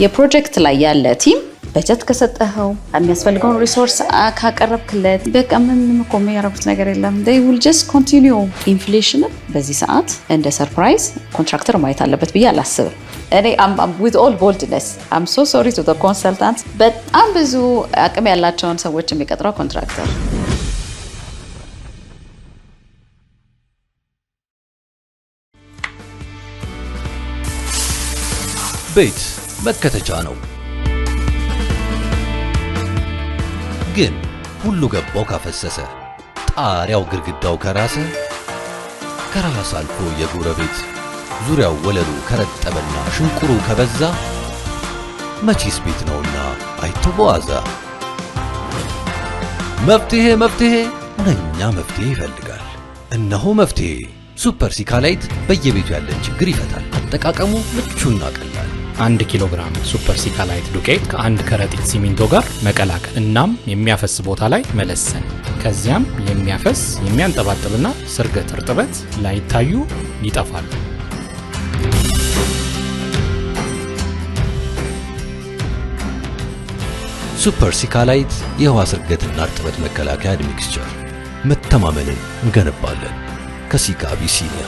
የፕሮጀክት ላይ ያለ ቲም በጀት ከሰጠኸው የሚያስፈልገውን ሪሶርስ ካቀረብክለት በቃ ምንም እኮ የሚያረጉት ነገር የለም they will just continue ኢንፍሌሽን በዚህ ሰዓት እንደ ሰርፕራይዝ ኮንትራክተር ማየት አለበት ብዬ አላስብም እኔ with all boldness I'm so sorry to the consultants በጣም ብዙ አቅም ያላቸውን ሰዎች የሚቀጥረው ኮንትራክተር ቤት መከተቻ ነው ግን ሁሉ ገባው ካፈሰሰ ጣሪያው ግድግዳው ከራሰ ከራስ አልፎ የጎረቤት ዙሪያው ወለሉ ከረጠበና ሽንቁሩ ከበዛ መቼስ ቤት ነውና አይተዋዛ መፍትሄ ነኛ መፍትሄ ይፈልጋል እነሆ መፍትሄ ሱፐር ሲካላይት በየቤቱ ያለን ችግር ይፈታል አጠቃቀሙ ምቹና ቀላል 1 ኪሎ ግራም ሱፐር ሲካላይት ዱቄት ከ1 ከረጢት ሲሚንቶ ጋር መቀላቀል እናም የሚያፈስ ቦታ ላይ መለሰን ከዚያም የሚያፈስ የሚያንጠባጥብና ስርገት እርጥበት ላይታዩ ይጠፋሉ ሱፐር ሲካላይት የውሃ ስርገትና እርጥበት መከላከያ ሚክስቸር መተማመንን እንገነባለን ከሲካ አቢሲኒያ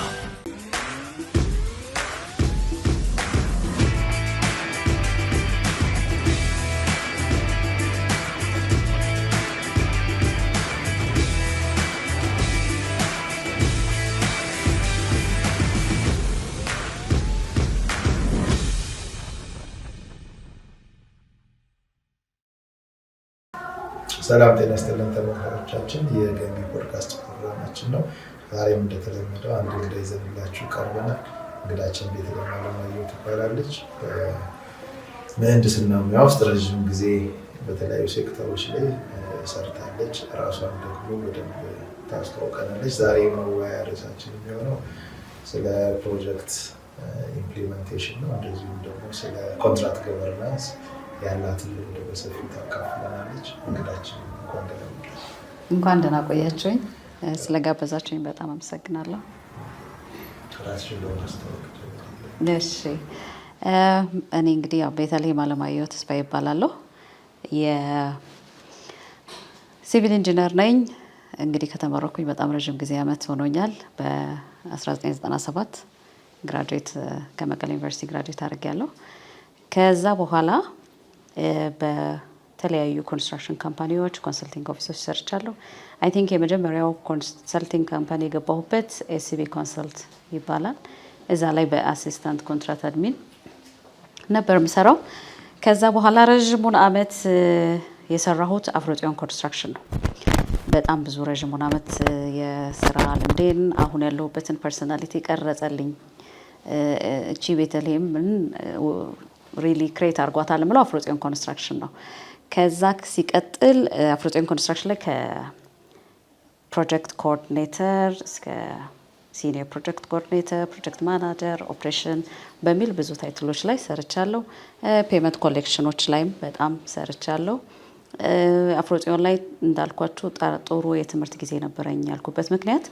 ሰላም ጤና ይስጥልን ተመልካቾቻችን የገንቢ ፖድካስት ፕሮግራማችን ነው ዛሬም እንደተለመደው አንድ እንግዳ ይዘንላችሁ ቀርበናል እንግዳችን ቤተልሔም አለማየሁ ትባላለች በምህንድስና ሙያ ውስጥ ረጅም ጊዜ በተለያዩ ሴክተሮች ላይ ሰርታለች ራሷን ደግሞ በደንብ ታስተዋውቀናለች ዛሬ መወያያ ርዕሳችን የሚሆነው ስለ ፕሮጀክት ኢምፕሊሜንቴሽን ነው እንደዚሁም ደግሞ ስለ ኮንትራክት ገቨርናንስ ያላትን ልምድ በሰፊው ታካፍለናለች እንግዳችን እንኳን ደህና ቆያችሁኝ ስለጋበዛችሁኝ በጣም አመሰግናለሁ ራስሽን ለማስተዋወቅ እሺ እኔ እንግዲህ ቤተልሔም አለማየሁ ተስፋዬ እባላለሁ የሲቪል ኢንጂነር ነኝ እንግዲህ ከተመረኩኝ በጣም ረጅም ጊዜ አመት ሆኖኛል በ1997 ግራጁዌት ከመቀሌ ዩኒቨርሲቲ ግራጁዌት አድርጌያለሁ ከዛ በኋላ በተለያዩ ኮንስትራክሽን ካምፓኒዎች ኮንሰልቲንግ ኦፊሶች ሰርቻለሁ አይ ቲንክ የመጀመሪያው ኮንሰልቲንግ ካምፓኒ የገባሁበት ኤስሲቢ ኮንሰልት ይባላል እዛ ላይ በአሲስታንት ኮንትራክት አድሚን ነበር የምሰራው ከዛ በኋላ ረጅሙን አመት የሰራሁት አፍሮጽዮን ኮንስትራክሽን ነው በጣም ብዙ ረጅሙን አመት የስራ ልምዴን አሁን ያለሁበትን ፐርሰናሊቲ ቀረጸልኝ እቺ ቤተልሔም ሪሊ ክሬት አርጓታል ማለት አፍሮጽዮን ኮንስትራክሽን ነው ከዛ ሲቀጥል አፍሮጽዮን ኮንስትራክሽን ላይ ከፕሮጀክት ኮኦርዲኔተር እስከ ሲኒየር ፕሮጀክት ኮኦርዲኔተር ፕሮጀክት ማናጀር ኦፕሬሽን በሚል ብዙ ታይትሎች ላይ ሰርቻለሁ ፔመንት ኮሌክሽኖች ላይም በጣም ሰርቻለሁ አፍሮጽዮን ላይ እንዳልኳችሁ ጥሩ የትምህርት ጊዜ ነበረኝ ያልኩበት ምክንያት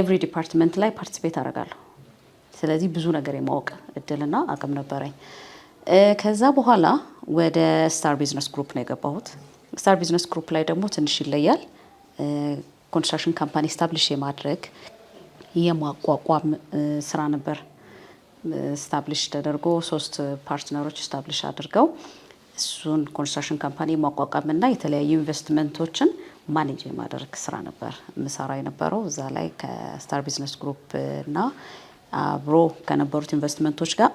ኤቭሪ ዲፓርትመንት ላይ ፓርቲሲፔት አደርጋለሁ ስለዚህ ብዙ ነገር የማወቅ እድልና አቅም ነበረኝ ከዛ በኋላ ወደ ስታር ቢዝነስ ግሩፕ ነው የገባሁት ስታር ቢዝነስ ግሩፕ ላይ ደግሞ ትንሽ ይለያል ኮንስትራክሽን ካምፓኒ ስታብሊሽ የማድረግ የማቋቋም ስራ ነበር ስታብሊሽ ተደርጎ 3 ፓርትነሮች ስታብሊሽ አድርገው እሱን ኮንስትራክሽን ካምፓኒ ማቋቋምና የተለያዩ ኢንቨስትመንቶችን ማኔጅ የማድረግ ስራ ነበር ምሳራ የነበረው እዛ ላይ ከስታር ቢዝነስ ግሩፕ እና አብሮ ከነበሩት ኢንቨስትመንቶች ጋር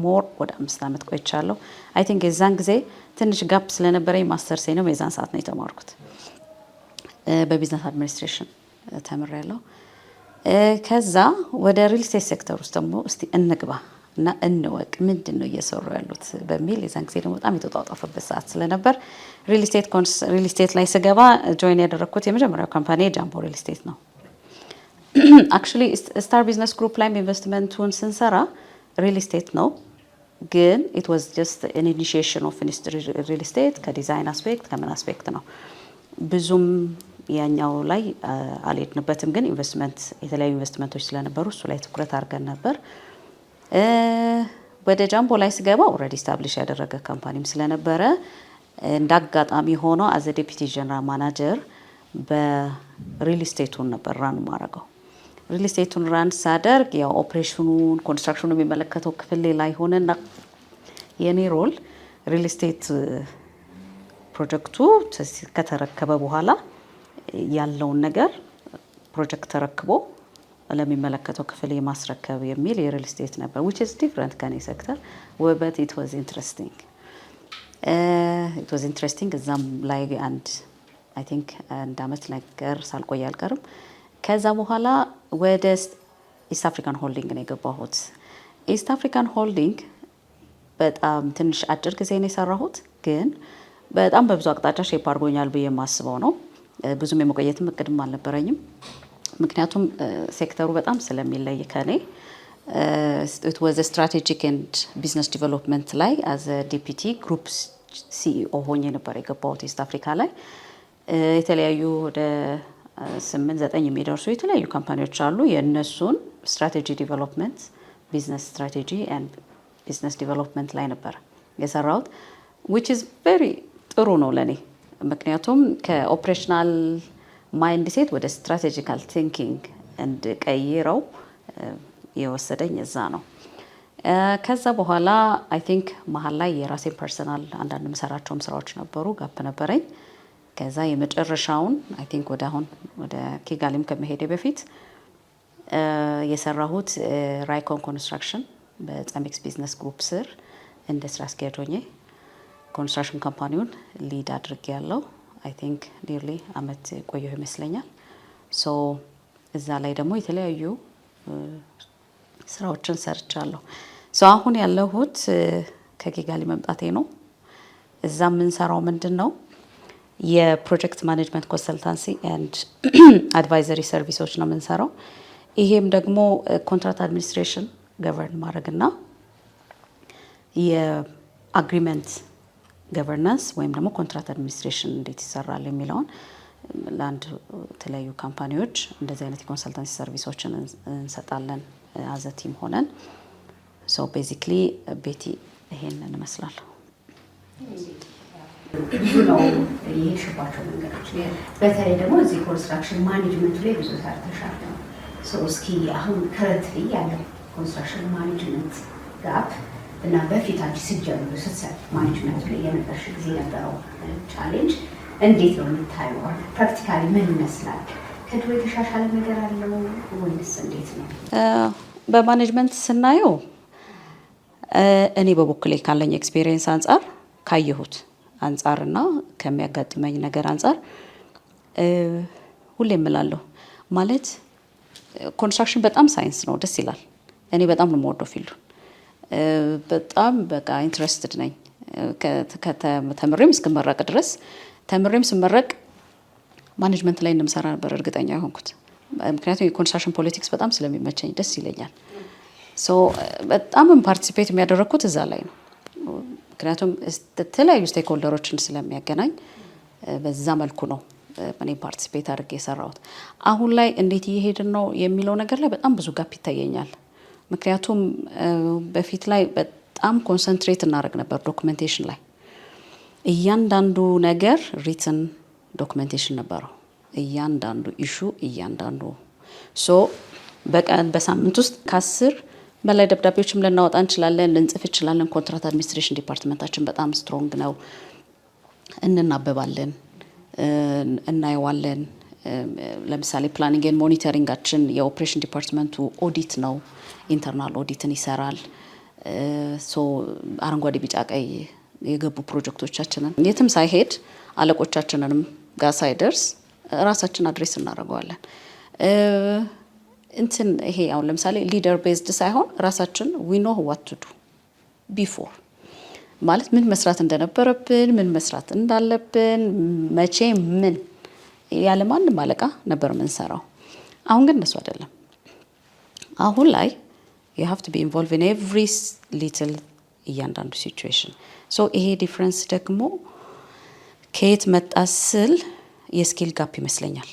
ሞር ወደ 5 አመት ቆይቻለሁ አይ ቲንክ የዛን ጊዜ ትንሽ ጋፕ ስለነበረኝ ማስተርስ ነው የዛን ሰዓት ነው የተማርኩት በቢዝነስ አድሚኒስትሬሽን ተምሬያለሁ ከዛ ወደ ሪል ስቴት ሴክተር ውስጥ ደግሞ እስቲ እንግባ እና እንወቅ ምንድነው እየሰሩ ያሉት በሚል የዛን ጊዜ ደግሞ በጣም የተጣጣፈበት ሰዓት ስለነበር ሪል ስቴት ላይ ስገባ ጆይን ያደረኩት የመጀመሪያው ካምፓኒ ጃምቦ ሪል ስቴት ነው actually ስታር ቢዝነስ ግሩፕ ላይ ኢንቨስትመንቱን ስንሰራ ሪል ስቴት ነው ግን it was just an initiation of real estate ከዲዛይን አስፔክት ከምን አስፔክት ነው ብዙም ያኛው ላይ አልሄድንበትም ግን ኢንቨስትመንት የተለያዩ ኢንቨስትመንቶች ስለነበሩ እሱ ላይ ትኩረት አድርገን ነበር ወደ ጃምቦ ላይ ስገባ ኦልሬዲ ስታብሊሽ ያደረገ ካምፓኒም ስለነበረ እንዳጋጣሚ ሆኖ አዘ ዴፒቲ ጀነራል ማናጀር በሪል ስቴቱን ነበር ራን ማረገው። ሪል ስቴቱን ራን ሳደርግ ያው ኦፕሬሽኑን ኮንስትራክሽኑን የሚመለከተው ክፍል ላይ ሆነና የኔ ሮል ሪል ስቴት ፕሮጀክቱ ከተረከበ በኋላ ያለውን ነገር ፕሮጀክት ተረክቦ ለሚመለከተው ክፍል የማስረከብ የሚል የሪል ስቴት ነበር which is different ከኔ ሴክተር but it was interesting እዛም ላይ I think አንድ አመት ነገር ሳልቆይ አልቀርም። ከዛ በኋላ ወደ ኢስት አፍሪካን ሆልዲንግ ነው የገባሁት። ኢስት አፍሪካን ሆልዲንግ በጣም ትንሽ አጭር ጊዜ ነው የሰራሁት፣ ግን በጣም በብዙ አቅጣጫ ሼፕ አድርጎኛል ብዬ የማስበው ነው። ብዙም የመቆየትም እቅድም አልነበረኝም፣ ምክንያቱም ሴክተሩ በጣም ስለሚለይ ከኔ። it was a strategic and business development ላይ as a deputy group CEO ሆኜ ነበር የገባሁት ኢስት አፍሪካ ላይ። የተለያዩ ወደ 8-9 የሚደርሱ የተለያዩ ካምፓኒዎች አሉ። የእነሱን ስትራቴጂ ዲቨሎፕመንት ቢዝነስ ስትራቴጂ ኤንድ ቢዝነስ ዲቨሎፕመንት ላይ ነበር የሰራሁት which is very ጥሩ ነው ለኔ፣ ምክንያቱም ከኦፕሬሽናል ማይንድ ሴት ወደ ስትራቴጂካል ቲንኪንግ እንድቀይረው የወሰደኝ እዛ ነው። ከዛ በኋላ አይ ቲንክ መሀል ላይ የራሴን ፐርሰናል አንዳንድ የምሰራቸውም ስራዎች ነበሩ፣ ጋፕ ነበረኝ። ከዛ የመጨረሻውን አይ ቲንክ ወደ ኪጋሊም ከመሄዴ በፊት የሰራሁት ራይኮን ኮንስትራክሽን በጸሜክስ ቢዝነስ ግሩፕ ስር እንደ ስራ አስኪያጅ ሆኜ ኮንስትራክሽን ካምፓኒውን ሊድ አድርጌ ያለው አይ ቲንክ ኒርሊ አመት ቆየሁ ይመስለኛል። ሶ እዛ ላይ ደግሞ የተለያዩ ስራዎችን ሰርቻለሁ። ሶ አሁን ያለሁት ከኪጋሊ መምጣቴ ነው። እዛ የምንሰራው ምንድን ነው? የፕሮጀክት ማኔጅመንት ኮንሰልታንሲ ኤንድ አድቫይዘሪ ሰርቪሶች ነው የምንሰራው። ይሄም ደግሞ ኮንትራክት አድሚኒስትሬሽን ገቨርን ማድረግና የአግሪመንት ገቨርናንስ ወይም ደግሞ ኮንትራክት አድሚኒስትሬሽን እንዴት ይሰራል የሚለውን ለአንድ የተለያዩ ካምፓኒዎች እንደዚህ አይነት የኮንሰልታንሲ ሰርቪሶችን እንሰጣለን አዘ ቲም ሆነን። ሶ ቤዚክሊ ቤቲ ይሄንን ይመስላል። ብዙ ነው የሄድሽባቸው መንገዶች። በተለይ ደግሞ እዚህ ኮንስትራክሽን ማኔጅመንቱ ላይ ብዙ ሰርተሻል ነው። እስኪ አሁን ከረንትሊ ያለው ኮንስትራክሽን ማኔጅመንት ጋፕ እና በፊት አንቺ ስትጀምሩ ስትሰሪ ማኔጅመንቱ ላይ የነበርሽ ጊዜ የነበረው ቻሌንጅ እንዴት ነው የምታየው? ፕራክቲካሊ ምን ይመስላል? ከድሮ የተሻሻለ ነገር አለው ወይስ እንዴት ነው? በማኔጅመንት ስናየው እኔ በበኩሌ ካለኝ ኤክስፔሪየንስ አንጻር ካየሁት አንጻርና ከሚያጋጥመኝ ነገር አንጻር ሁሌ እምላለሁ ማለት ኮንስትራክሽን በጣም ሳይንስ ነው፣ ደስ ይላል። እኔ በጣም ነው የምወደው ፊልዱን፣ በጣም በቃ ኢንትረስትድ ነኝ። ተምሬም እስክመረቅ ድረስ ተምሬም ስመረቅ ማኔጅመንት ላይ እንደምሰራ ነበር እርግጠኛ የሆንኩት፣ ምክንያቱም የኮንስትራክሽን ፖለቲክስ በጣም ስለሚመቸኝ ደስ ይለኛል። ሶ በጣምም ፓርቲሲፔት የሚያደረግኩት እዛ ላይ ነው፣ ምክንያቱም የተለያዩ ስቴክሆልደሮችን ስለሚያገናኝ በዛ መልኩ ነው እኔ ፓርቲሲፔት አድርጌ የሰራሁት። አሁን ላይ እንዴት እየሄድን ነው የሚለው ነገር ላይ በጣም ብዙ ጋፕ ይታየኛል። ምክንያቱም በፊት ላይ በጣም ኮንሰንትሬት እናደርግ ነበር ዶክመንቴሽን ላይ፣ እያንዳንዱ ነገር ሪትን ዶክመንቴሽን ነበረው፣ እያንዳንዱ ኢሹ እያንዳንዱ በቀን በሳምንት ውስጥ ከ10 በላይ ደብዳቤዎችም ልናወጣ እንችላለን፣ ልንጽፍ እንችላለን። ኮንትራክት አድሚኒስትሬሽን ዲፓርትመንታችን በጣም ስትሮንግ ነው፣ እንናበባለን፣ እናየዋለን። ለምሳሌ ፕላኒንግ ኤንድ ሞኒተሪንጋችን የኦፕሬሽን ዲፓርትመንቱ ኦዲት ነው፣ ኢንተርናል ኦዲትን ይሰራል። አረንጓዴ ቢጫ ቀይ የገቡ ፕሮጀክቶቻችንን የትም ሳይሄድ አለቆቻችንንም ጋር ሳይደርስ ራሳችን አድሬስ እናደርገዋለን። ይሄ አሁን ለምሳሌ ሊደር ቤዝድ ሳይሆን ራሳችን ዊ ኖ ዋት ቱ ዱ ቢፎር ማለት ምን መስራት እንደነበረብን፣ ምን መስራት እንዳለብን፣ መቼ ምን ያለ ማንም አለቃ ነበር የምንሰራው። አሁን ግን እነሱ አይደለም። አሁን ላይ you have to be involved in every little እያንዳንዱ ሲቹዌሽን። ይሄ ዲፍረንስ ደግሞ ከየት መጣ ስል የስኪል ጋፕ ይመስለኛል።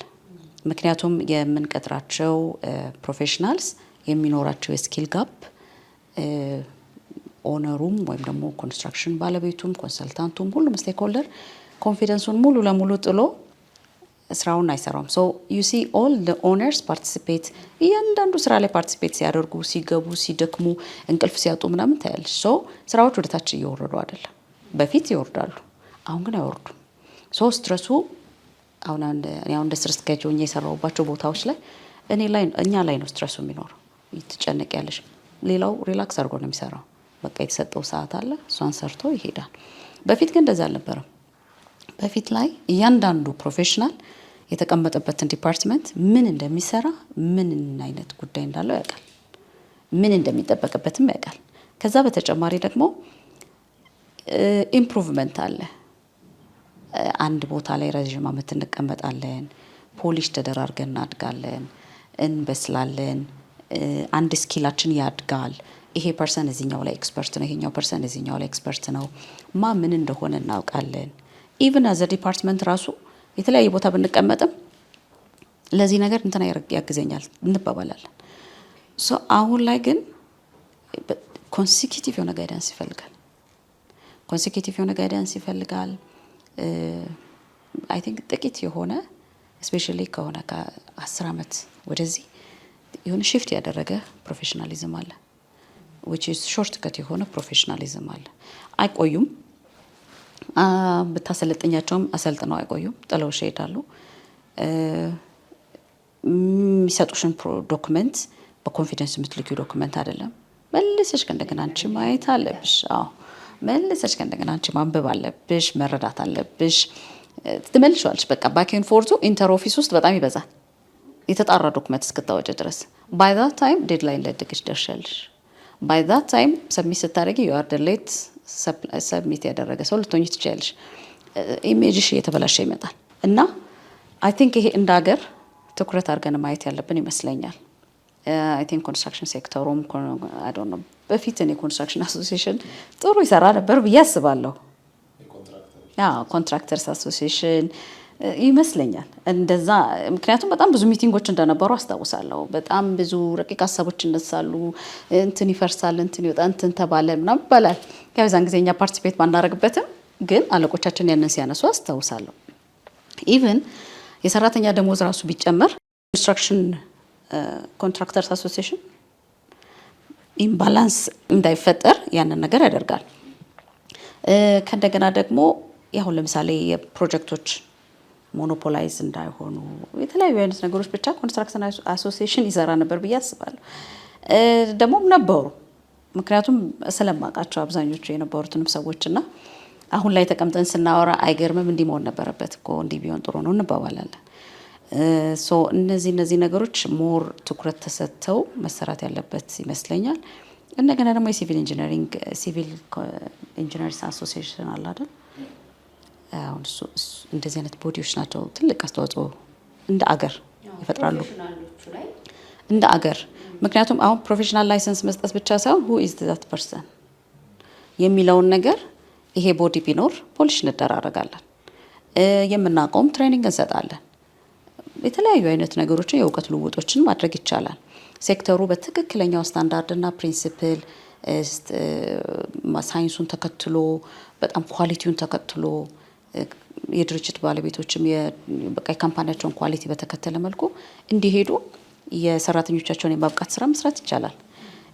ምክንያቱም የምንቀጥራቸው ፕሮፌሽናልስ የሚኖራቸው የስኪል ጋፕ ኦነሩም ወይም ደግሞ ኮንስትራክሽን ባለቤቱም ኮንሰልታንቱም ሁሉም ስቴክሆልደር ኮንፊደንሱን ሙሉ ለሙሉ ጥሎ ስራውን አይሰራም። ሶ ዩ ሲ ኦል ዘ ኦነርስ ፓርቲሲፔት እያንዳንዱ ስራ ላይ ፓርቲሲፔት ሲያደርጉ ሲገቡ ሲደክሙ እንቅልፍ ሲያጡ ምናምን ታያለሽ። ሶ ስራዎች ወደ ታች እየወረዱ አይደለም። በፊት ይወርዳሉ፣ አሁን ግን አይወርዱም። ሶ ስትረሱ አሁን እንደ ስር አስኪያጅ ሆኜ የሰራሁባቸው ቦታዎች ላይ እኛ ላይ ነው ስትረሱ የሚኖረው። ይትጨነቅ ያለሽ ሌላው ሪላክስ አድርጎ ነው የሚሰራው። በቃ የተሰጠው ሰዓት አለ፣ እሷን ሰርቶ ይሄዳል። በፊት ግን እንደዛ አልነበረም። በፊት ላይ እያንዳንዱ ፕሮፌሽናል የተቀመጠበትን ዲፓርትመንት ምን እንደሚሰራ ምን አይነት ጉዳይ እንዳለው ያውቃል፣ ምን እንደሚጠበቅበትም ያውቃል። ከዛ በተጨማሪ ደግሞ ኢምፕሩቭመንት አለ። አንድ ቦታ ላይ ረዥም ዓመት እንቀመጣለን፣ ፖሊሽ ተደራርገን እናድጋለን፣ እንበስላለን፣ አንድ ስኪላችን ያድጋል። ይሄ ፐርሰን እዚህኛው ላይ ኤክስፐርት ነው፣ ይሄኛው ፐርሰን እዚህኛው ላይ ኤክስፐርት ነው። ምን እንደሆነ እናውቃለን። ኢቭን አዘ ዲፓርትመንት ራሱ የተለያየ ቦታ ብንቀመጥም ለዚህ ነገር እንትና ያግዘኛል እንባባላለን። ሶ አሁን ላይ ግን ኮንሲኪቲቭ የሆነ ጋይዳንስ ይፈልጋል። ኮንሲኪቲቭ የሆነ ጋይዳንስ ይፈልጋል። አይ ቲንክ ጥቂት የሆነ ስፔሻሊ ከሆነ ከ10 ዓመት ወደዚህ የሆነ ሽፍት ያደረገ ፕሮፌሽናሊዝም አለ። which is ሾርት ከት የሆነ ፕሮፌሽናሊዝም አለ። አይቆዩም፣ ብታሰለጥኛቸውም አሰልጥነው አይቆዩም፣ ጥለውሽ ይሄዳሉ። የሚሰጡሽን ዶክመንት በኮንፊደንስ የምትልኪው ዶክመንት አይደለም። መልሰሽ ከእንደገና አንቺ ማየት አለብሽ። መልሰሽ ከእንደገና አንቺ ማንበብ አለብሽ፣ መረዳት አለብሽ። ትመልሻለሽ። በቃ ባኬን ፎርቱ ኢንተር ኦፊስ ውስጥ በጣም ይበዛል። የተጣራ ዶክመንት እስክታወጪ ድረስ ባይ ዛት ታይም ዴድላይን ለድግሽ ደርሻለሽ። ባይ ዛት ታይም ሰብሚት ስታደርጊ ዩ አር ደ ሌት ሰብሚት ያደረገ ሰው ልትሆኚ ትችያለሽ። ኢሜጅሽ እየተበላሸ ይመጣል። እና አይ ቲንክ ይሄ እንደ ሀገር ትኩረት አድርገን ማየት ያለብን ይመስለኛል። አይ ቲንክ ኮንስትራክሽን ሴክተሩም አይ ዶንት ኖ በፊት እኔ ኮንስትራክሽን አሶሲዬሽን ጥሩ ይሰራ ነበር ብዬ አስባለሁ። ኮንትራክተርስ አሶሲዬሽን ይመስለኛል እንደዛ። ምክንያቱም በጣም ብዙ ሚቲንጎች እንደነበሩ አስታውሳለሁ። በጣም ብዙ ረቂቅ ሀሳቦች ይነሳሉ። እንትን ይፈርሳል፣ እንትን ይወጣ፣ እንትን ተባለ ምናምን ይባላል። ከዛን ጊዜ እኛ ፓርቲሲፔት ባናደርግበትም ግን አለቆቻችን ያንን ሲያነሱ አስታውሳለሁ። ኢቭን የሰራተኛ ደሞዝ ራሱ ቢጨመር ኮንስትራክሽን ኮንትራክተርስ አሶሲዬሽን ኢምባላንስ እንዳይፈጠር ያንን ነገር ያደርጋል። ከእንደገና ደግሞ ያሁን ለምሳሌ የፕሮጀክቶች ሞኖፖላይዝ እንዳይሆኑ የተለያዩ አይነት ነገሮች ብቻ ኮንስትራክሽን አሶሲዬሽን ይሰራ ነበር ብዬ አስባለሁ። ደግሞም ነበሩ፣ ምክንያቱም ስለማውቃቸው አብዛኞቹ የነበሩትንም ሰዎችና አሁን ላይ ተቀምጠን ስናወራ አይገርምም፣ እንዲህ መሆን ነበረበት እኮ እንዲህ ቢሆን ጥሩ ነው እንባባላለን። ሶ እነዚህ ነገሮች ሞር ትኩረት ተሰጥተው መሰራት ያለበት ይመስለኛል። እንደገና ደግሞ የሲቪል ኢንጂነሪንግ ሲቪል ኢንጂነርስ አሶሲዬሽን አለ አይደል? አሁን እንደዚህ አይነት ቦዲዎች ናቸው ትልቅ አስተዋጽኦ እንደ አገር ይፈጥራሉ እንደ አገር። ምክንያቱም አሁን ፕሮፌሽናል ላይሰንስ መስጠት ብቻ ሳይሆን who is that person የሚለውን ነገር ይሄ ቦዲ ቢኖር ፖሊሽ እንደራረጋለን፣ የምናውቀውም ትሬኒንግ እንሰጣለን። የተለያዩ አይነት ነገሮችን የእውቀት ልውውጦችን ማድረግ ይቻላል። ሴክተሩ በትክክለኛው ስታንዳርድና ፕሪንሲፕል ሳይንሱን ተከትሎ በጣም ኳሊቲውን ተከትሎ የድርጅት ባለቤቶችም በቃ የካምፓኒያቸውን ኳሊቲ በተከተለ መልኩ እንዲሄዱ የሰራተኞቻቸውን የማብቃት ስራ መስራት ይቻላል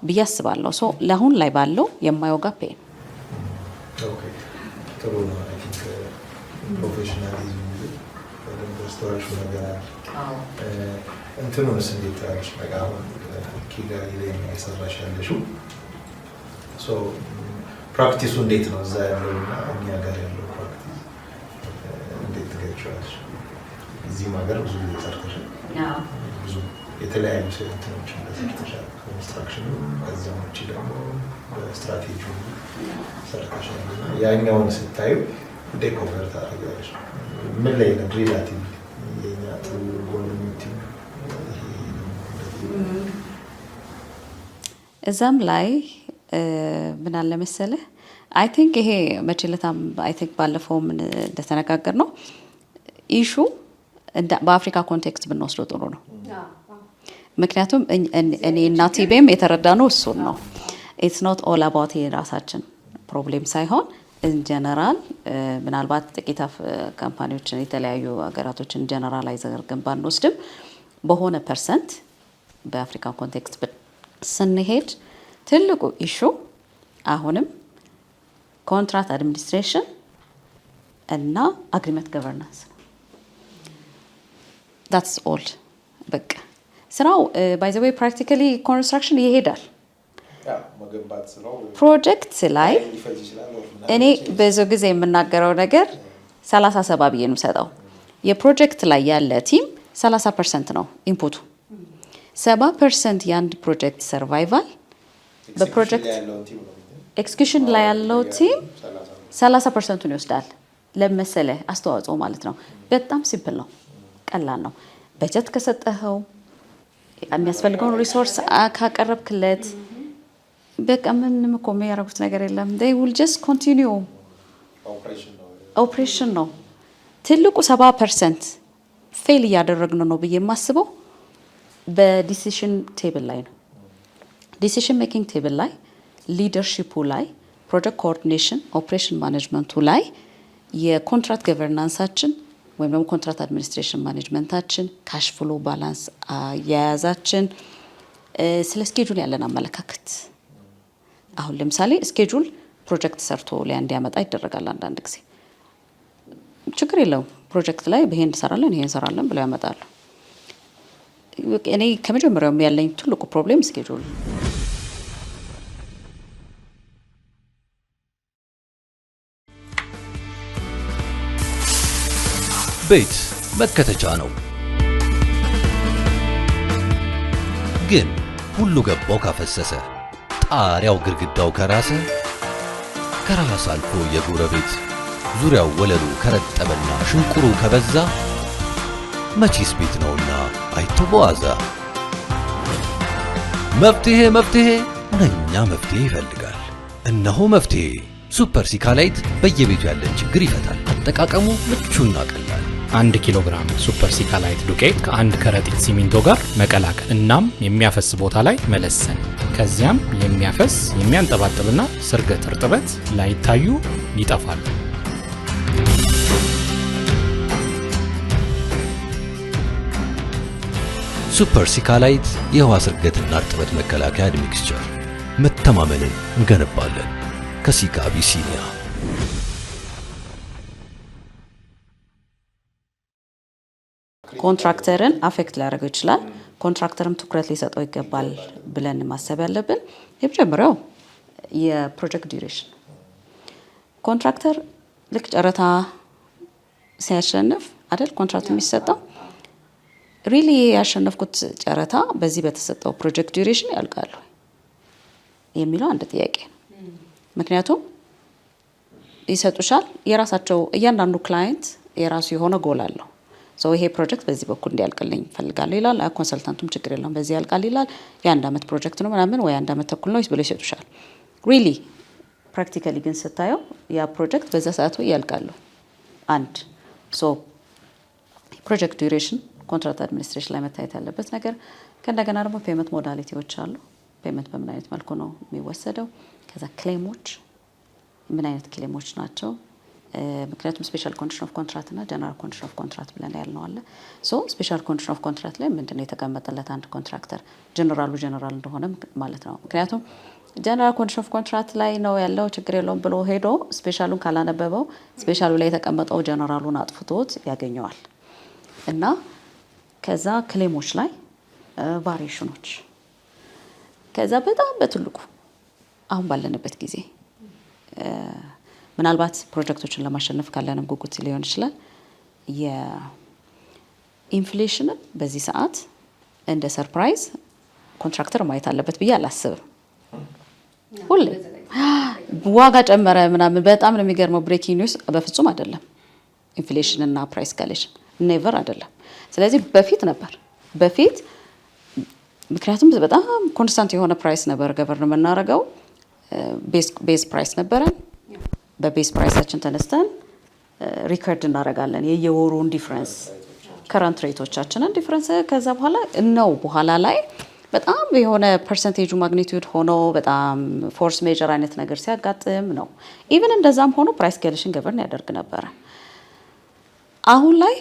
ብዬ አስባለሁ። ሶ ለአሁን ላይ ባለው የማየው ጋፕ ጥሩ ነው። አይ ቲንክ ፕሮፌሽናሊዝም በደንብ ነገር እንትኑንስ እንዴት ታያለሽ? በቃ አሁን ኪጋሊ ላይ የሰራሽ ያለሽው ፕራክቲሱ እንዴት ነው? እዛ ያለውና እኛ ጋር ያለው ፕራክቲስ እንዴት ትገልጪዋለሽ? እዚህም ሀገር ብዙ ጊዜ ሰርተሻል፣ ብዙ የተለያዩ እንትኖችን ሰርተሻል፣ ኮንስትራክሽኑ፣ ከዚያም ውጭ ደግሞ በስትራቴጂ ሰርተሻል። ያኛውን ስታዩ እንዴት ኮንቨርት ታደርጊያለሽ? ምን ላይ ነው ሪላቲቭ የኛ ጥሩ ጎልሚቲ? እዛም ላይ ምን አለ መሰለህ፣ አይ ቲንክ ይሄ መቼለታም አይ ቲንክ ባለፈውም እንደተነጋገር ነው ኢሹ በአፍሪካ ኮንቴክስት ብንወስደው ጥሩ ነው። ምክንያቱም እኔ እና ቲቤም የተረዳ ነው እሱን ነው። ኢትስ ኖት ኦል አባውት የራሳችን ፕሮብሌም ሳይሆን ኢን ጀነራል ምናልባት ጥቂት ካምፓኒዎችን የተለያዩ ሀገራቶችን ጀነራላይዝ አድርገን ባንወስድም በሆነ ፐርሰንት በአፍሪካ ኮንቴክስት ስንሄድ ትልቁ ኢሹ አሁንም ኮንትራክት አድሚኒስትሬሽን እና አግሪመንት ገቨርናንስ ነው። ዳትስ ኦል በቃ ስራው ባይ ዘ ዌይ ፕራክቲካሊ ኮንስትራክሽን ይሄዳል። ፕሮጀክት ላይ እኔ ብዙ ጊዜ የምናገረው ነገር 30-70 ብዬ ነው የምሰጠው። የፕሮጀክት ላይ ያለ ቲም 30% ነው ኢንፑቱ። 70% የአንድ ፕሮጀክት ሰርቫይቫል በፕሮጀክት ኤክስኪዩሽን ላይ ያለው ቲም 30%ን ይወስዳል። ለመሰለ አስተዋጽኦ ማለት ነው። በጣም ሲምፕል ነው፣ ቀላል ነው። በጀት ከሰጠኸው የሚያስፈልገውን ሪሶርስ ካቀረብክለት በቃ ምንም እኮ የሚያደርጉት ነገር የለም። they will just continue ኦፕሬሽን ነው። ትልቁ 70% ፌል እያደረግን ነው ብዬ የማስበው በዲሲሽን ቴብል ላይ ነው። ዲሲሽን ሜኪንግ ቴብል ላይ፣ ሊደርሺፑ ላይ፣ ፕሮጀክት ኮኦርዲኔሽን፣ ኦፕሬሽን ማኔጅመንቱ ላይ የኮንትራክት ገቨርናንሳችን ወይም ደግሞ ኮንትራክት አድሚኒስትሬሽን ማኔጅመንታችን፣ ካሽ ፍሎ ባላንስ አያያዛችን፣ ስለ ስኬጁል ያለን አመለካከት። አሁን ለምሳሌ ስኬጁል ፕሮጀክት ሰርቶ ላይ እንዲያመጣ ይደረጋል። አንዳንድ ጊዜ ችግር የለውም ፕሮጀክት ላይ ይሄን እንሰራለን ይሄን እንሰራለን ብለው ያመጣሉ። እኔ ከመጀመሪያውም ያለኝ ትልቁ ፕሮብሌም ስኬጁል። ቤት መከተቻ ነው፣ ግን ሁሉ ገባው ካፈሰሰ፣ ጣሪያው ግድግዳው ከራሰ፣ ከራስ አልፎ የጎረቤት ዙሪያው ወለሉ ከረጠበና ሽንቁሩ ከበዛ መቼስ ቤት ነውና አይተዋዛ። መፍትሄ ሁነኛ መፍትሄ ይፈልጋል። እነሆ መፍትሄ ሱፐር ሲካላይት በየቤቱ ያለን ችግር ይፈታል። አጠቃቀሙ ምቹና ቀላል። 1 ኪሎ ግራም ሱፐር ሲካላይት ዱቄት ከ1 ከረጢት ሲሚንቶ ጋር መቀላቀል እናም የሚያፈስ ቦታ ላይ መለሰን። ከዚያም የሚያፈስ የሚያንጠባጥብና ስርገት እርጥበት ላይታዩ ይጠፋሉ። ሱፐር ሲካላይት የውሃ ስርገትና እርጥበት መከላከያ ሚክስቸር። መተማመንን እንገነባለን። ከሲካ አቢሲኒያ። ኮንትራክተርን አፌክት ሊያደርገው ይችላል። ኮንትራክተርም ትኩረት ሊሰጠው ይገባል ብለን ማሰብ ያለብን የመጀመሪያው የፕሮጀክት ዲዩሬሽን። ኮንትራክተር ልክ ጨረታ ሲያሸንፍ አይደል ኮንትራክት የሚሰጠው፣ ሪሊ ያሸነፍኩት ጨረታ በዚህ በተሰጠው ፕሮጀክት ዲዩሬሽን ያልቃሉ የሚለው አንድ ጥያቄ ነው። ምክንያቱም ይሰጡሻል፣ የራሳቸው እያንዳንዱ ክላይንት የራሱ የሆነ ጎል አለው። ሰው ይሄ ፕሮጀክት በዚህ በኩል እንዲያልቅልኝ እፈልጋለሁ ይላል። ኮንሰልታንቱም ችግር የለውም በዚህ ያልቃል ይላል። የ1 ዓመት ፕሮጀክት ነው ምናምን ወይ 1 ዓመት ተኩል ነው ብሎ ይሰጡሻል። ሪሊ ፕራክቲካሊ ግን ስታየው ያ ፕሮጀክት በዛ ሰዓቱ ያልቃሉ። አንድ ሶ ፕሮጀክት ዱሬሽን ኮንትራክት አድሚኒስትሬሽን ላይ መታየት ያለበት ነገር። ከእንደገና ደግሞ ፔመንት ሞዳሊቲዎች አሉ። ፔመንት በምን አይነት መልኩ ነው የሚወሰደው? ከዛ ክሌሞች ምን አይነት ክሌሞች ናቸው? ምክንያቱም ስፔሻል ኮንዲሽን ኦፍ ኮንትራክት እና ጀነራል ኮንዲሽን ኦፍ ኮንትራክት ብለን ያልነው አለ። ሶ ስፔሻል ኮንዲሽን ኦፍ ኮንትራክት ላይ ምንድነው የተቀመጠለት አንድ ኮንትራክተር ጀነራሉ ጀነራል እንደሆነ ማለት ነው። ምክንያቱም ጀነራል ኮንዲሽን ኦፍ ኮንትራክት ላይ ነው ያለው ችግር የለውም ብሎ ሄዶ ስፔሻሉን ካላነበበው ስፔሻሉ ላይ የተቀመጠው ጀነራሉን አጥፍቶት ያገኘዋል። እና ከዛ ክሌሞች ላይ ቫሪዬሽኖች፣ ከዛ በጣም በትልቁ አሁን ባለንበት ጊዜ ምናልባት ፕሮጀክቶችን ለማሸነፍ ካለንም ጉጉት ሊሆን ይችላል። የኢንፍሌሽንን በዚህ ሰዓት እንደ ሰርፕራይዝ ኮንትራክተር ማየት አለበት ብዬ አላስብም። ሁሌ ዋጋ ጨመረ ምናምን በጣም ነው የሚገርመው። ብሬኪንግ ኒውስ በፍጹም አይደለም። ኢንፍሌሽን እና ፕራይስ ካሌሽን ኔቨር አይደለም። ስለዚህ በፊት ነበር በፊት ምክንያቱም በጣም ኮንስታንት የሆነ ፕራይስ ነበር ገቨርን የምናደርገው። ቤዝ ፕራይስ ነበረን። በቤዝ ፕራይሳችን ተነስተን ሪከርድ እናደርጋለን የየወሩን ዲፍረንስ ከረንት ሬቶቻችንን ዲፍረንስ። ከዛ በኋላ ላይ በጣም የሆነ ፐርሰንቴጁ ማግኒቲዩድ ሆኖ በጣም ፎርስ ሜጀር አይነት ነገር ሲያጋጥም ነው። ኢቭን እንደዛም ሆኖ ፕራይስ ስኬሌሽን ገቨርን ያደርግ ነበረ። አሁን ላይ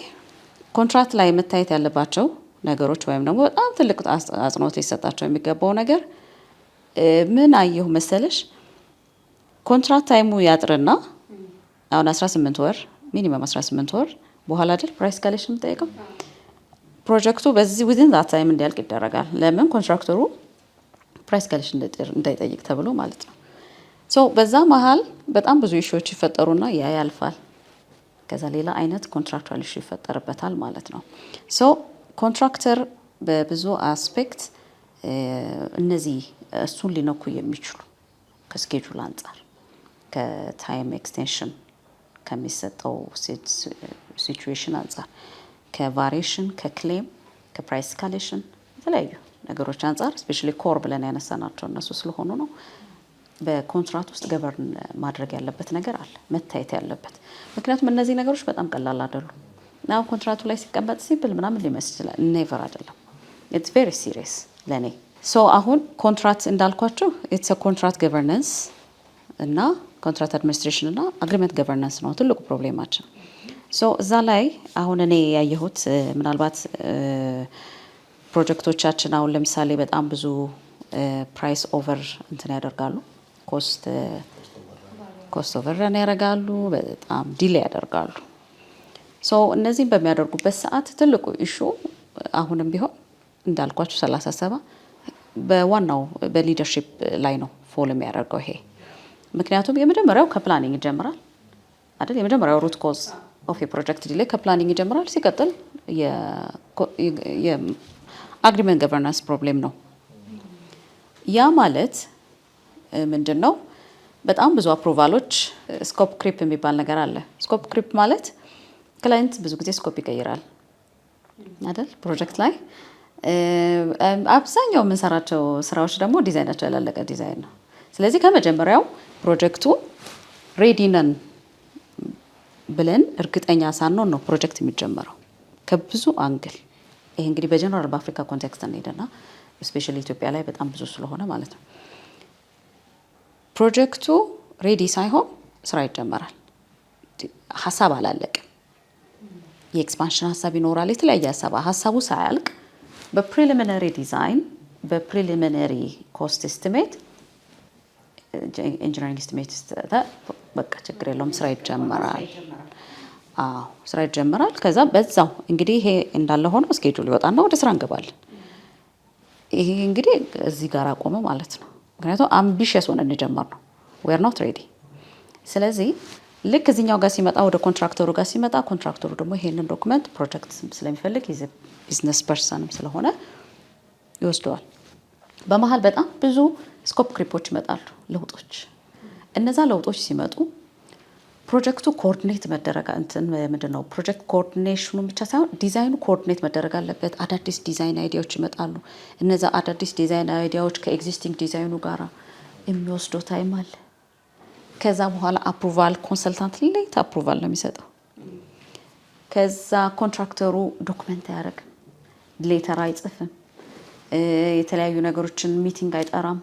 ኮንትራክት ላይ መታየት ያለባቸው ነገሮች ወይም ደግሞ በጣም ትልቅ አጽንኦት ሊሰጣቸው የሚገባው ነገር ምን አየሁ መሰለሽ፣ ኮንትራክት ታይሙ ያጥርና አሁን 18 ወር ሚኒመም 18 ወር በኋላ አይደል ፕራይስ ስኬሌሽን የምጠይቀው ፕሮጀክቱ በዚህ ዊዝን ዛት ታይም እንዲያልቅ ይደረጋል። ለምን ኮንትራክተሩ ፕራይስ ስኬሌሽን እንዳይጠይቅ ተብሎ ማለት ነው። ሶ በዛ መሀል በጣም ብዙ ኢሹዎች ይፈጠሩና ያ ያልፋል። ከዛ ሌላ አይነት ኮንትራክቹዋል ኢሹ ይፈጠርበታል ማለት ነው። ሶ ኮንትራክተር በብዙ አስፔክት እነዚህ እሱን ሊነኩ የሚችሉ ከስኬጁል አንጻር፣ ከታይም ኤክስቴንሽን ከሚሰጠው ሲቹዌሽን አንጻር፣ ከቫሪዬሽን፣ ከክሌም፣ ከፕራይስ ስኬሌሽን የተለያዩ ነገሮች አንጻር ስፔሻሊ ኮር ብለን ያነሳናቸው እነሱ ስለሆኑ ነው። በኮንትራክት ውስጥ ገቨርን ማድረግ ያለበት ነገር አለ መታየት ያለበት። ምክንያቱም እነዚህ ነገሮች በጣም ቀላል አይደሉም። ናው ኮንትራክቱ ላይ ሲቀመጥ ሲምፕል ምናምን ሊመስል ይችላል። ኔቨር አይደለም። ኢትስ ቬሪ ሲሪየስ ለኔ። ሶ አሁን ኮንትራክት እንዳልኳቸው ኢትስ ኮንትራክት ገቨርናንስ እና ኮንትራክት አድሚኒስትሬሽን እና አግሪመንት ገቨርናንስ ነው ትልቁ ፕሮብሌማችን። ሶ እዛ ላይ አሁን እኔ ያየሁት ምናልባት ፕሮጀክቶቻችን አሁን ለምሳሌ በጣም ብዙ ፕራይስ ኦቨር እንትን ያደርጋሉ፣ ኮስት ኦቨር ረን ያደርጋሉ፣ በጣም ዲሌይ ያደርጋሉ። ሶ እነዚህም በሚያደርጉበት ሰዓት ትልቁ ኢሹ አሁንም ቢሆን እንዳልኳችሁ 37 በዋናው በሊደርሺፕ ላይ ነው ፎል የሚያደርገው ይሄ። ምክንያቱም የመጀመሪያው ከፕላኒንግ ይጀምራል አይደል? የመጀመሪያው ሩት ኮዝ ኦፍ የፕሮጀክት ዲሌይ ከፕላኒንግ ይጀምራል። ሲቀጥል የአግሪመንት ገቨርናንስ ፕሮብሌም ነው። ያ ማለት ምንድን ነው? በጣም ብዙ አፕሩቫሎች፣ ስኮፕ ክሪፕ የሚባል ነገር አለ። ስኮፕ ክሪፕ ማለት ክላይንት ብዙ ጊዜ ስኮፕ ይቀይራል አይደል? ፕሮጀክት ላይ አብዛኛው የምንሰራቸው ስራዎች ደግሞ ዲዛይናቸው ያላለቀ ዲዛይን ነው። ስለዚህ ከመጀመሪያው ፕሮጀክቱ ሬዲ ነን ብለን እርግጠኛ ሳንሆን ነው ፕሮጀክት የሚጀመረው ከብዙ አንግል። ይሄ እንግዲህ በጀነራል በአፍሪካ ኮንቴክስት እንሄድና ስፔሻሊ ኢትዮጵያ ላይ በጣም ብዙ ስለሆነ ማለት ነው። ፕሮጀክቱ ሬዲ ሳይሆን ስራ ይጀመራል። ሀሳብ አላለቅም። የኤክስፓንሽን ሀሳብ ይኖራል፣ የተለያየ ሀሳቡ ሳያልቅ በፕሪሊሚነሪ ዲዛይን በፕሪሊሚነሪ ኮስት ኤስቲሜት ኢንጂነሪንግ ኤስቲሜት በቃ ችግር የለውም ስራ ይጀመራል። አዎ ስራ ይጀመራል። ከዛ በዛው እንግዲህ ይሄ እንዳለ ሆኖ ስኬጁል ይወጣና ወደ ስራ እንገባለን። ይሄ እንግዲህ እዚህ ጋር አቆመ ማለት ነው። ምክንያቱም አምቢሽየስ ሆነን እንጀምር ነው ዌር ኖት ሬዲ። ስለዚህ ልክ እዚህኛው ጋር ሲመጣ ወደ ኮንትራክተሩ ጋር ሲመጣ ኮንትራክተሩ ደግሞ ይሄንን ዶክመንት ፕሮጀክት ስለሚፈልግ ቢዝነስ ፐርሰንም ስለሆነ ይወስደዋል። በመሀል በጣም ብዙ ስኮፕ ክሪፖች ይመጣሉ፣ ለውጦች። እነዛ ለውጦች ሲመጡ ፕሮጀክቱ ኮኦርዲኔት መደረግ ምንድነው ፕሮጀክት ኮኦርዲኔሽኑ ብቻ ሳይሆን ዲዛይኑ ኮኦርዲኔት መደረግ አለበት። አዳዲስ ዲዛይን አይዲያዎች ይመጣሉ። እነዛ አዳዲስ ዲዛይን አይዲያዎች ከኤግዚስቲንግ ዲዛይኑ ጋር የሚወስደው ታይም አለ። ከዛ በኋላ አፕሩቫል ኮንሰልታንት ሌት አፕሩቫል ነው የሚሰጠው። ከዛ ኮንትራክተሩ ዶክመንት አያደርግም፣ ሌተር አይጽፍም፣ የተለያዩ ነገሮችን ሚቲንግ አይጠራም።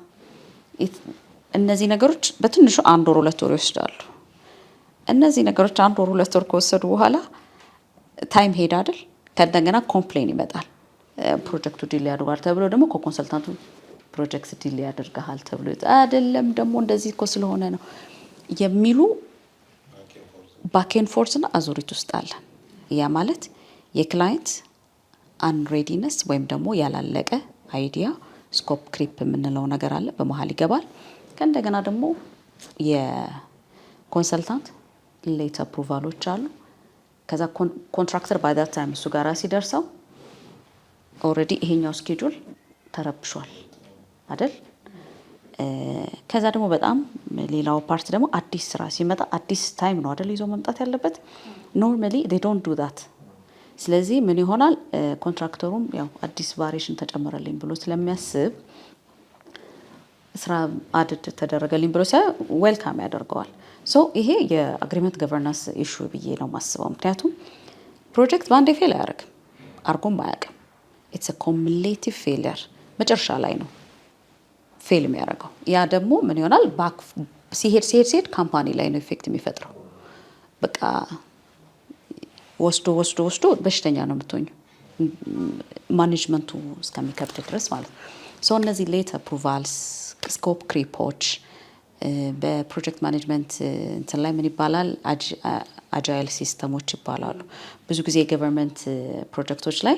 እነዚህ ነገሮች በትንሹ 1 ወር 2 ወር ይወስዳሉ። እነዚህ ነገሮች 1 ወር 2 ወር ከወሰዱ በኋላ ታይም ሄድ አይደል? ከእንደገና ኮምፕሌን ይመጣል። ፕሮጀክቱ ዲሌ ያደርጋል ተብሎ ደግሞ ከኮንሰልታንቱ ፕሮጀክት ዲሌ ያደርጋል ተብሎ አይደለም ደግሞ እንደዚህ እኮ ስለሆነ ነው የሚሉ ባኬን ፎርስ እና አዙሪት ውስጥ አለ። ያ ማለት የክላይንት አንሬዲነስ ወይም ደግሞ ያላለቀ አይዲያ ስኮፕ ክሪፕ የምንለው ነገር አለ፣ በመሀል ይገባል። ከእንደገና ደግሞ የኮንሰልታንት ሌት አፕሩቫሎች አሉ። ከዛ ኮንትራክተር ባይ ዳት ታይም እሱ ጋር ሲደርሰው ኦልሬዲ ይሄኛው ስኬጁል ተረብሿል አይደል? ከዛ ደግሞ በጣም ሌላው ፓርት ደግሞ አዲስ ስራ ሲመጣ አዲስ ታይም ነው አይደል ይዞ መምጣት ያለበት። ኖርማሊ they don't do that። ስለዚህ ምን ይሆናል? ኮንትራክተሩም ያው አዲስ ቫሪዬሽን ተጨመረልኝ ብሎ ስለሚያስብ ስራ አድድ ተደረገልኝ ብሎ ዌልካም ያደርገዋል። ሶ ይሄ የአግሪመንት ገቨርናንስ ኢሹ ብዬ ነው ማስበው። ምክንያቱም ፕሮጀክት በአንዴ ፌል አያደርግም፣ አርጎም አያውቅም። ኢትስ ኮሙሌቲቭ ፌሊየር መጨረሻ ላይ ነው ፌል የሚያደርገው። ያ ደግሞ ምን ይሆናል? ባክ ሲሄድ ካምፓኒ ላይ ነው ኢፌክት የሚፈጥረው። በቃ ወስዶ በሽተኛ ነው የምትሆኙ ማኔጅመንቱ እስከሚከብድ ድረስ ማለት ነው። ሶ እነዚህ ሌት አፕሩቫልስ፣ ስኮፕ ክሪፖች በፕሮጀክት ማኔጅመንት እንትን ላይ ምን ይባላል? አጃይል ሲስተሞች ይባላሉ። ብዙ ጊዜ የገቨርንመንት ፕሮጀክቶች ላይ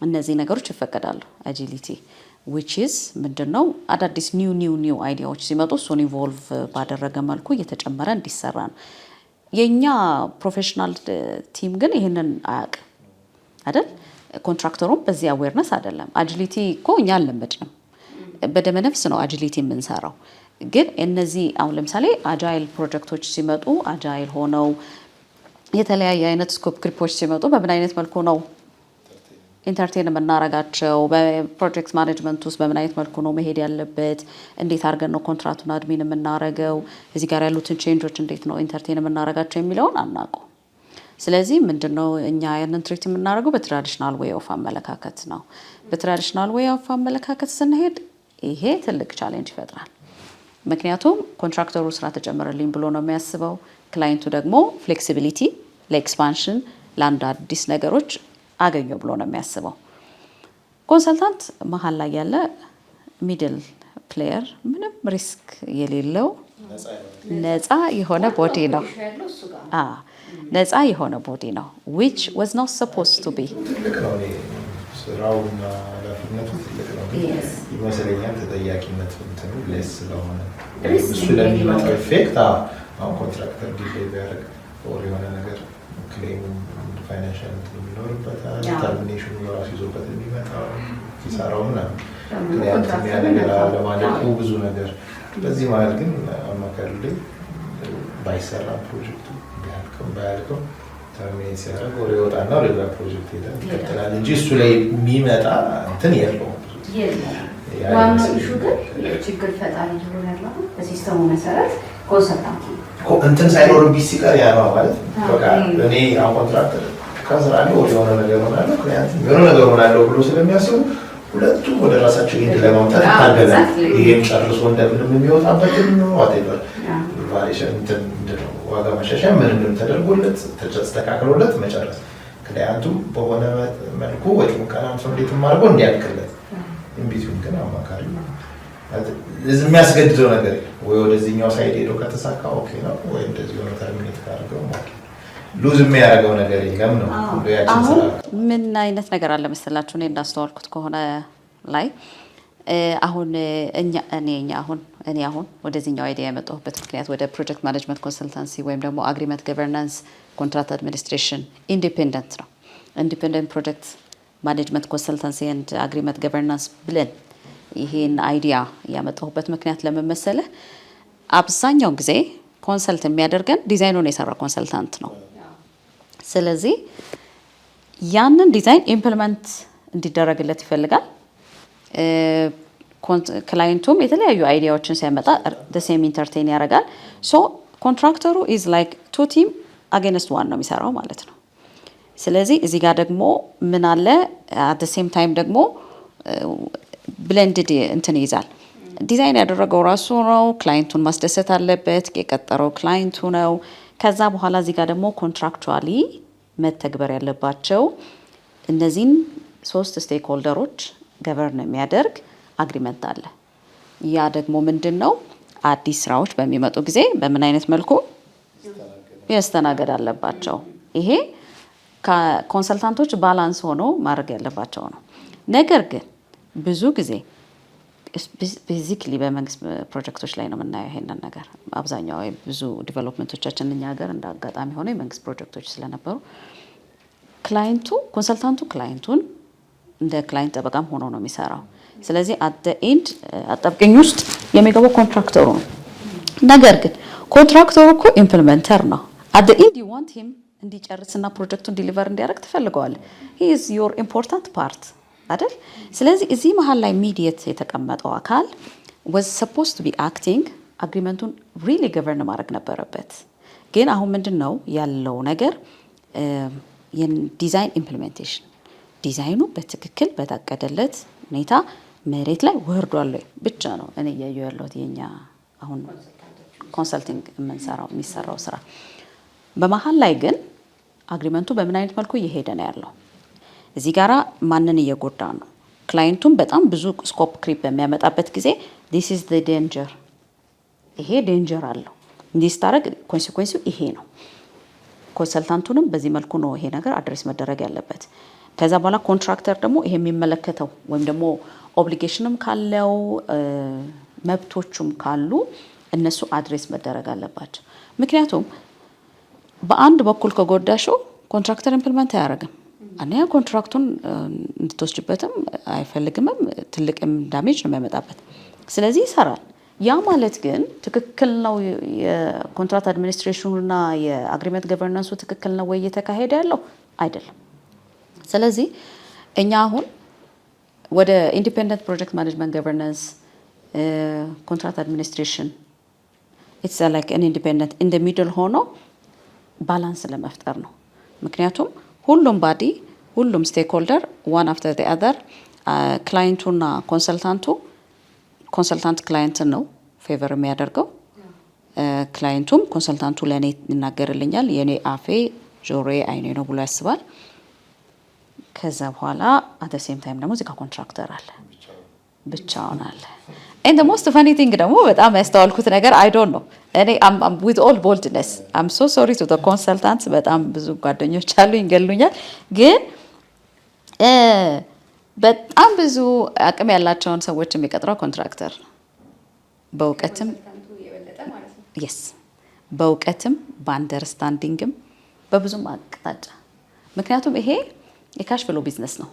እነዚህ ነገሮች ይፈቀዳሉ። አጂሊቲ ዊች ኢዝ ምንድነው? አዳዲስ ኒው አይዲያዎች ሲመጡ እሱን ኢንቮልቭ ባደረገ መልኩ እየተጨመረ እንዲሰራ ነው። የኛ ፕሮፌሽናል ቲም ግን ይህንን አያውቅም አይደል? ኮንትራክተሩም በዚህ አዌርነስ አይደለም። አጂሊቲ እኮ እኛ አልለመድንም፣ በደመነፍስ ነው አጂሊቲ የምንሰራው። ግን እነዚህ አሁን ለምሳሌ አጃይል ፕሮጀክቶች ሲመጡ አጃይል ሆነው የተለያየ አይነት ስኮፕ ክሪፖች ሲመጡ በምን አይነት መልኩ ነው ኢንተርቴን የምናረጋቸው? በፕሮጀክት ማኔጅመንት ውስጥ በምን አይነት መልኩ ነው መሄድ ያለበት? እንዴት አድርገን ነው ኮንትራቱን አድሚን የምናረገው? እዚህ ጋር ያሉትን ቼንጆች እንዴት ነው ኢንተርቴን የምናረጋቸው የሚለውን አናውቀው። ስለዚህ ምንድነው እኛ ያንን ትሪት የምናደርገው በትራዲሽናል ዌይ ኦፍ አመለካከት ነው። በትራዲሽናል ዌይ ኦፍ አመለካከት ስንሄድ ይሄ ትልቅ ቻሌንጅ ይፈጥራል። ምክንያቱም ኮንትራክተሩ ስራ ተጨመረልኝ ብሎ ነው የሚያስበው። ክላይንቱ ደግሞ ፍሌክሲቢሊቲ ለኤክስፓንሽን ለአንድ አዲስ ነገሮች አገኘው ብሎ ነው የሚያስበው። ኮንሰልታንት መሀል ላይ ያለ ሚድል ፕሌየር ምንም ሪስክ የሌለው ነፃ የሆነ ቦዲ ነው። ነፃ የሆነ ቦዲ ነው which was not supposed to be። ትልቅ ነው ስራውና ኃላፊነቱ ትልቅ ነው ይመስለኛል። ተጠያቂነት እንትኑ ሌስ ስለሆነ እሱ ለሚመጣው ኢፌክት አሁን ኮንትራክተር ዲሌይ ቢያደርግ ኦር የሆነ ነገር ክሌም ፋይናንሻል የሚኖርበታል ተርሚኔሽኑ ራሱ ይዞበት የሚመጣው ኪሳራው ምናምን ምክንያቱም ያ ነገር አለማለቁ ብዙ ነገር። በዚህ ማለት ግን አማካሪልኝ ባይሰራ ፕሮጀክቱ ባያልቀው ተርሚኔት ሲያደርግ ወደ ይወጣና ወደ ሌላ ፕሮጀክት ይቀጥላል እንጂ እሱ ላይ የሚመጣ እንትን የለውም። ዋናው ኢሹ ግን ችግር ፈጣሪ ሊሆን ያለው በሲስተሙ መሰረት ኮንሰልታንት እንትን ሳይኖርብኝ ሲቀር ያ ነው ማለት በቃ እኔ አሁን ኮንትራክተር ከስራ ላይ ወደ የሆነ ነገር ሆናለሁ ምክንያቱም የሆነ ነገር ሆናለሁ ብሎ ስለሚያስቡ ሁለቱም ወደ ራሳቸው ኢንድ ለማምጣት ይታገላል። ይሄም ጨርሶ እንደምንም የሚወጣበትን ዋቴቨር ቫሪሽን እንትን ምንድነው ዋጋ መሻሻያ ምንም ተደርጎለት ተስተካክሎለት መጨረስ ክሊያንቱም በሆነ መልኩ ወጪውን ቀናንሶ እንዴት ማድረግ እንዲያልክለት ኢንቢቲውን ግን አማካሪ የሚያስገድደው ነገር ወይ ወደዚህኛው ሳይድ ሄዶ ከተሳካ ኦኬ ነው ወይ እንደዚህ ሆነ ተርሚኔት ካደረገው ኦኬ ሉዝ የሚያደርገው ነገር የለም ነው ሁሉ ያችን ስራ። ምን አይነት ነገር አለ መሰላችሁ? እኔ እንዳስተዋልኩት ከሆነ ላይ አሁን እኔ አሁን ወደዚህኛው አይዲያ የመጣሁበት ምክንያት ወደ ፕሮጀክት ማኔጅመንት ኮንሰልታንሲ ወይም ደግሞ አግሪመንት ገቨርናንስ ኮንትራክት አድሚኒስትሬሽን ኢንዲፔንደንት ነው። ኢንዲፔንደንት ፕሮጀክት ማኔጅመንት ኮንሰልታንሲ ኤንድ አግሪመንት ገቨርናንስ ብለን ይሄን አይዲያ ያመጣሁበት ምክንያት ለምን መሰለህ? አብዛኛው ጊዜ ኮንሰልት የሚያደርገን ዲዛይኑን የሰራ ኮንሰልታንት ነው። ስለዚህ ያንን ዲዛይን ኢምፕሊመንት እንዲደረግለት ይፈልጋል። ክላይንቱም የተለያዩ አይዲያዎችን ሲያመጣ ሴም ኢንተርቴን ያደርጋል። ሶ ኮንትራክተሩ ኢዝ ላይክ ቱ ቲም አጌንስት ዋን ነው የሚሰራው ማለት ነው። ስለዚህ እዚህ ጋር ደግሞ ምን አለ አት ሴም ታይም ደግሞ ብሌንድድ እንትን ይይዛል። ዲዛይን ያደረገው ራሱ ነው። ክላይንቱን ማስደሰት አለበት። የቀጠረው ክላይንቱ ነው። ከዛ በኋላ እዚህ ጋር ደግሞ ኮንትራክቹዋሊ መተግበር ያለባቸው እነዚህን 3 ስቴክ ሆልደሮች ገቨርን የሚያደርግ አግሪመንት አለ። ያ ደግሞ ምንድን ነው? አዲስ ስራዎች በሚመጡ ጊዜ በምን አይነት መልኩ ያስተናገድ አለባቸው። ይሄ ኮንሰልታንቶች ባላንስ ሆኖ ማድረግ ያለባቸው ነው። ነገር ግን ብዙ ጊዜ ቤዚክሊ በመንግስት ፕሮጀክቶች ላይ ነው የምናየው ይሄንን ነገር። አብዛኛው ብዙ ዲቨሎፕመንቶቻችን እኛ ሀገር እንደ አጋጣሚ ሆነ የመንግስት ፕሮጀክቶች ስለነበሩ ኮንሰልታንቱ ክላይንቱን እንደ ክላይንት ጠበቃም ሆኖ ነው የሚሰራው። ስለዚህ አት ኤንድ አጣብቂኝ ውስጥ የሚገባው ኮንትራክተሩ ነው። ነገር ግን ኮንትራክተሩ እኮ ኢምፕሊመንተር ነው። አት ኤንድ ዩ ዋንት ሂም እንዲጨርስና ፕሮጀክቱን ዲሊቨር እንዲያደርግ ትፈልገዋለህ። ሂ ኢዝ ዮር ኢምፖርታንት ፓርት አይደል? ስለዚህ እዚህ መሀል ላይ ሚዲየት የተቀመጠው አካል was supposed to be acting አግሪመንቱን really govern ማድረግ ነበረበት። ግን አሁን ምንድነው ያለው ነገር የዲዛይን ኢምፕሊሜንቴሽን ዲዛይኑ በትክክል በታቀደለት ሁኔታ መሬት ላይ ወርዷል ወይ ብቻ ነው እኔ እያየሁ ያለሁት የኛ አሁን ኮንሰልቲንግ የሚሰራው ስራ። በመሀል ላይ ግን አግሪመንቱ በምን አይነት መልኩ እየሄደ ነው ያለው? እዚህ ጋራ ማንን እየጎዳ ነው? ክላይንቱም በጣም ብዙ ስኮፕ ክሪፕ በሚያመጣበት ጊዜ this is the danger፣ ይሄ ዴንጀር አለው እንዲህ ስታደርግ ኮንሲኩዌንሱ ይሄ ነው። ኮንሰልታንቱንም በዚህ መልኩ ነው ይሄ ነገር አድሬስ መደረግ ያለበት። ከዛ በኋላ ኮንትራክተር ደግሞ ይሄ የሚመለከተው ወይም ደግሞ ኦብሊጌሽንም ካለው መብቶቹም ካሉ እነሱ አድሬስ መደረግ አለባቸው። ምክንያቱም በአንድ በኩል ከጎዳሽው ኮንትራክተር ኢምፕሊመንት አያደርግም። አንደኛ ኮንትራክቱን እንድትወስጅበትም አይፈልግምም፣ ትልቅም ዳሜጅ ነው የሚያመጣበት። ስለዚህ ይሰራል። ያ ማለት ግን ትክክል ነው የኮንትራክት አድሚኒስትሬሽኑና የአግሪመንት ገቨርናንሱ ትክክል ነው ወይ እየተካሄደ ያለው አይደለም። ስለዚህ እኛ አሁን ወደ ኢንዲፔንደንት ፕሮጀክት ማኔጅመንት ገቨርናንስ ኮንትራክት አድሚኒስትሬሽን ኢትስ ላይክ አን ኢንዲፔንደንት ኢን ዘ ሚድል ሆኖ ባላንስ ለመፍጠር ነው። ምክንያቱም ሁሉም ባዲ ሁሉም ስቴክሆልደር ዋን አፍተር ዘ አዘር ክላይንቱና ኮንሰልታንት ክላይንትን ነው ፌቨር የሚያደርገው። ክላይንቱም ኮንሰልታንቱ ለእኔ ይናገርልኛል፣ የእኔ አፌ ጆሮዬ አይኔ ነው ብሎ ያስባል። ከዛ በኋላ አት ሴም ታይም ደግሞ እዚህ ጋር ኮንትራክተር አለ፣ ብቻውን አለ። ኤንድ ሞስት ፈኒ ቲንግ ደግሞ በጣም ያስተዋልኩት ነገር አይ ዶንት ኖ እኔ ዊዝ ኦል ቦልድነስ አም ሶ ሶሪ ቱ ዘ ኮንሰልታንትስ፣ በጣም ብዙ ጓደኞች አሉ ይገሉኛል፣ ግን በጣም ብዙ አቅም ያላቸውን ሰዎች የሚቀጥረው ኮንትራክተር ነው። በእውቀትም የስ በእውቀትም በአንደርስታንዲንግም በብዙም አቅጣጫ። ምክንያቱም ይሄ የካሽ ፍሎ ቢዝነስ ነው።